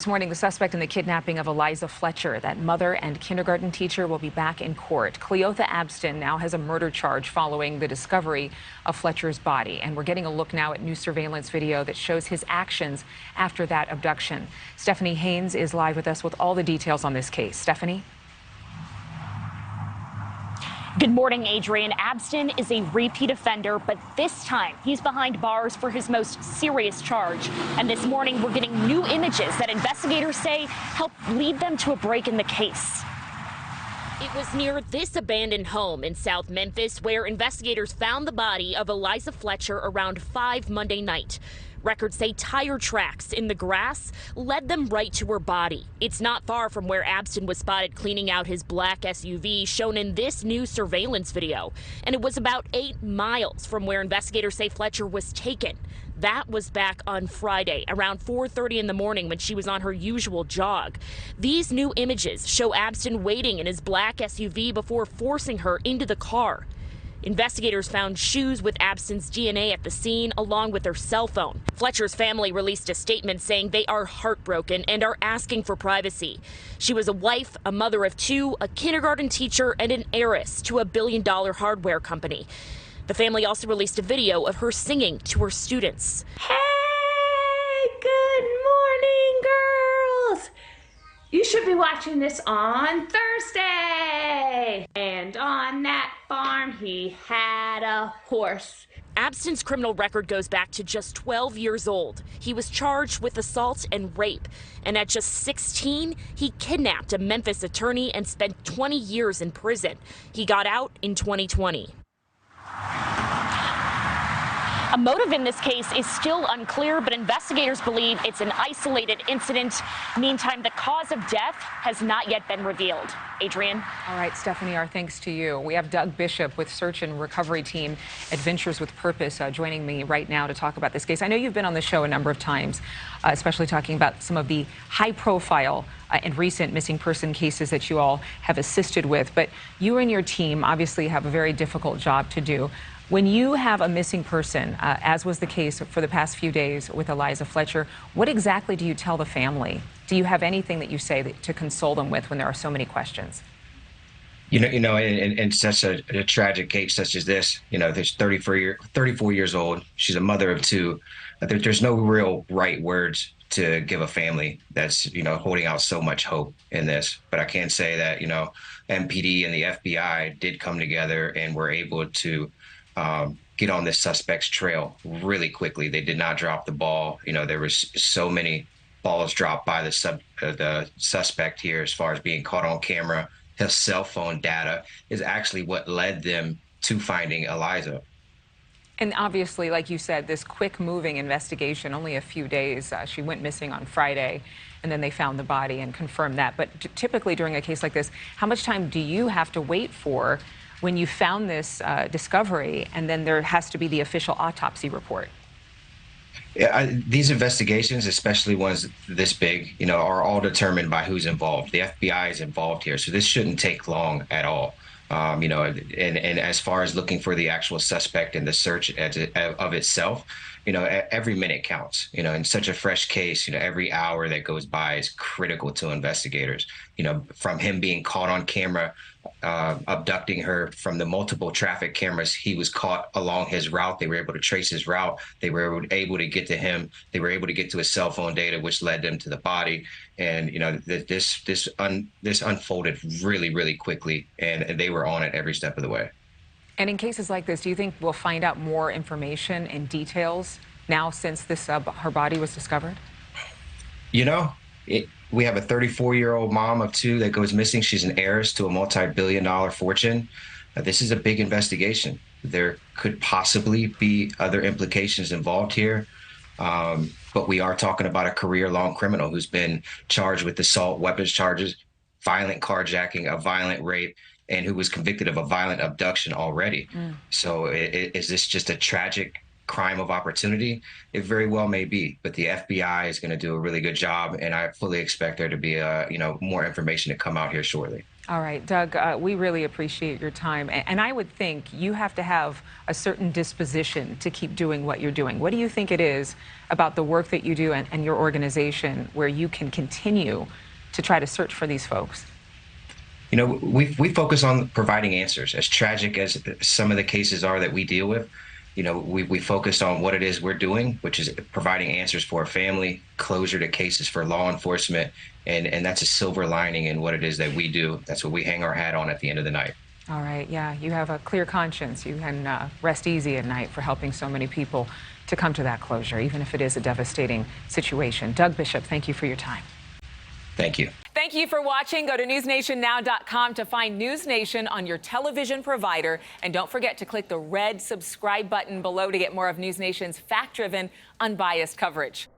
This morning, the suspect in the kidnapping of Eliza Fletcher, that mother and kindergarten teacher, will be back in court. Cleotha Abston now has a murder charge following the discovery of Fletcher's body. And we're getting a look now at new surveillance video that shows his actions after that abduction. Stephanie Haynes is live with us with all the details on this case. Stephanie? Good morning, Adrienne. Abston is a repeat offender, but this time he's behind bars for his most serious charge. And this morning we're getting new images that investigators say help lead them to a break in the case. It was near this abandoned home in South Memphis where investigators found the body of Eliza Fletcher around 5 Monday night. Records say tire tracks in the grass led them right to her body. It's not far from where Abston was spotted cleaning out his black SUV shown in this new surveillance video. And it was about 8 miles from where investigators say Fletcher was taken. That was back on Friday around 4:30 in the morning when she was on her usual jog. These new images show Abston waiting in his black SUV before forcing her into the car. Investigators found shoes with Abston's DNA at the scene, along with her cell phone. Fletcher's family released a statement saying they are heartbroken and are asking for privacy. She was a wife, a mother of 2, a kindergarten teacher, and an heiress to a billion-dollar hardware company. The family also released a video of her singing to her students. Hey, good morning, girls. You should be watching this on Thursday. And on that farm, he had a horse. Abston's criminal record goes back to just 12 years old. He was charged with assault and rape. And at just 16, he kidnapped a Memphis attorney and spent 20 years in prison. He got out in 2020. A motive in this case is still unclear, but investigators believe it's an isolated incident. Meantime, the cause of death has not yet been revealed. Adrienne? All right, Stephanie, our thanks to you. We have Doug Bishop with search and recovery team Adventures with Purpose joining me right now to talk about this case. I know you've been on the show a number of times, especially talking about some of the high-profile and recent missing person cases that you all have assisted with. But you and your team obviously have a very difficult job to do. When you have a missing person, as was the case for the past few days with Eliza Fletcher, what exactly do you tell the family? Do you have anything that you say to console them with when there are so many questions? In such a tragic case such as this, there's 34 years old. She's a mother of 2. There's no real right words to give a family that's, holding out so much hope in this. But I can say that, MPD and the FBI did come together and were able to get on this suspect's trail really quickly. They did not drop the ball. There was so many balls dropped by the suspect here as far as being caught on camera. His cell phone data is actually what led them to finding Eliza. And obviously, like you said, this quick-moving investigation, only a few days. She went missing on Friday, and then they found the body and confirmed that. But typically during a case like this, how much time do you have to wait for when you found this discovery, and then there has to be the official autopsy report? Yeah, these investigations, especially ones this big, are all determined by who's involved. The FBI is involved here, so this shouldn't take long at all. And as far as looking for the actual suspect and the search of itself, every minute counts. In such a fresh case, every hour that goes by is critical to investigators. From him being caught on camera, abducting her, from the multiple traffic cameras, he was caught along his route. They were able to trace his route. They were able to get to him. They were able to get to his cell phone data, which led them to the body. And this unfolded really, really quickly, and they were on it every step of the way. And in cases like this, do you think we'll find out more information and details now since this her body was discovered? We have a 34-year-old mom of 2 that goes missing. She's an heiress to a multi-billion-dollar fortune. This is a big investigation. There could possibly be other implications involved here. But we are talking about a career-long criminal who's been charged with assault, weapons charges, violent carjacking, a violent rape, and who was convicted of a violent abduction already. So is this just a tragic crime of opportunity? It very well may be, but the FBI is going to do a really good job, and I fully expect there to be more information to come out here shortly. All right, Doug, we really appreciate your time. And I would think you have to have a certain disposition to keep doing what you're doing. What do you think it is about the work that you do and your organization where you can continue to try to search for these folks? We focus on providing answers. As tragic as some of the cases are that we deal with, we focus on what it is we're doing, which is providing answers for a family, closure to cases for law enforcement, and that's a silver lining in what it is that we do. That's what we hang our hat on at the end of the night. All right, yeah, you have a clear conscience. You can rest easy at night for helping so many people to come to that closure, even if it is a devastating situation. Doug Bishop, thank you for your time. Thank you. Thank you for watching. Go to newsnationnow.com to find NewsNation on your television provider. And don't forget to click the red subscribe button below to get more of NewsNation's fact-driven, unbiased coverage.